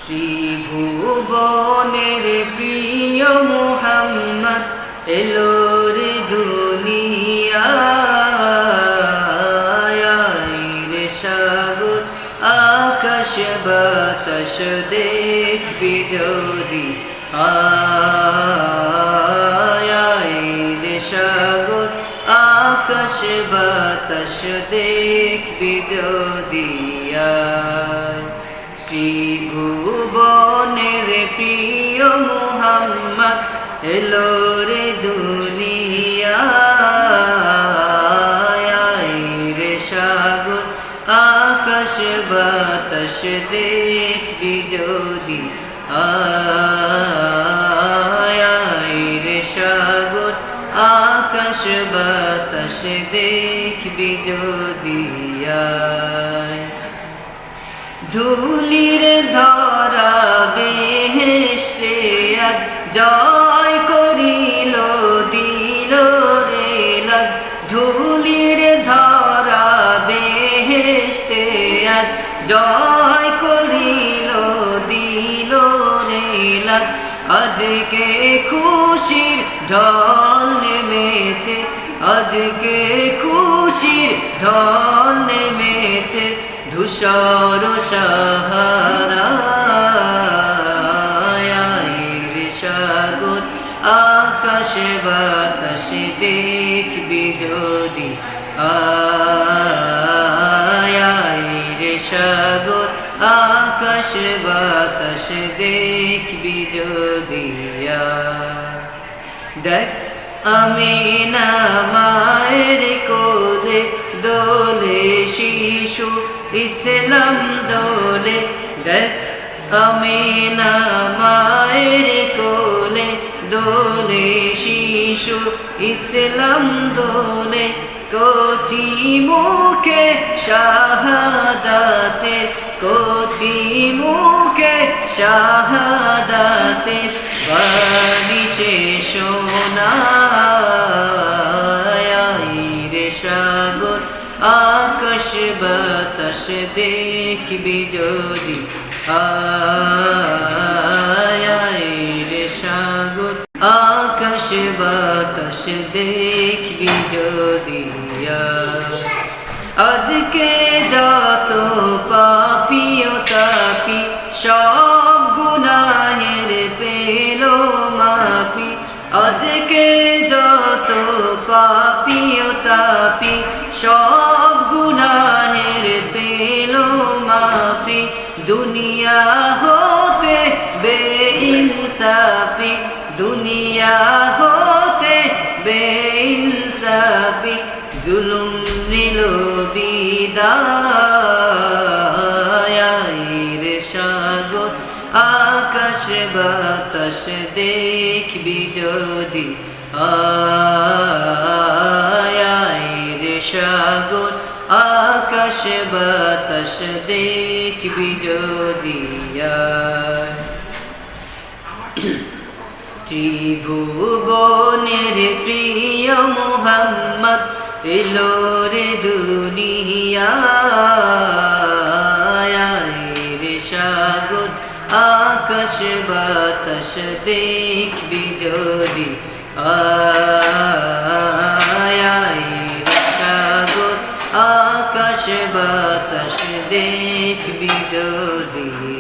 ত্রিভুবনের প্রিয় মুহাম্মদ এলো রে দুনিয়ায় রে সাগর আকাশ বাতাস দেখবি যদি রে সাগর আকাশ বাতাস দেখবি যদি ত্রিভুবনের প্রিয় মুহাম্মদ এলো রে দুনিয়ায় রে সাগর আকাশ বাতাস দেখবি যদি রে সাগর আকাশ বাতাস দেখবি যদি ধুলির ধরা বেহেশতে আজ জয় করিল দিল রে লাজ ধুলির ধরা বেহেশতে আজ জয় করিল দিল রে লাজ আজকে খুশির ঢল নেমেছে আজকে খুশির ঢল নেমেছে ধূসর সাহারা রে সাগর আকাশ বাতাস দেখবি যদি রে সাগর আকাশ বাতাস দেখবি যদি দেখ আমিনা মায়ের কোলে দোলে শিশু ইসলাম দোলে দেখ আমিনা মায়ের কোলে দোলে শিশু ইসলাম দোলে কচি মুখে শাহাদাতের কচি মুখে শাহাদাতের বাণী সে শোনায় রে সাগর আকাশ বাতাস দেখবি যদি রে সাগর আকাশ বাতাস দেখবি যদি আজকে যত পাপী ও তাপী সব গুনাহের পেল মাপি আজকে যত পাপী ও তাপী সব গুনাহের পেল মাফি দুনিয়া হতে বেইনসাফি দুনিয়া হতে বেইনসাফি জুলুম নিল বিদায় রে সাগর আকাশ বাতাস দেখবি যদি রে সাগর আকাশ বাতাস দেখবি যদি ত্রিভুবনের প্রিয় মুহাম্মদ এলো রে দুনিয়ায় রে সাগর আকাশ বাতাস দেখবি যদি রে সাগর আকাশ বাতাস দেখবি যদি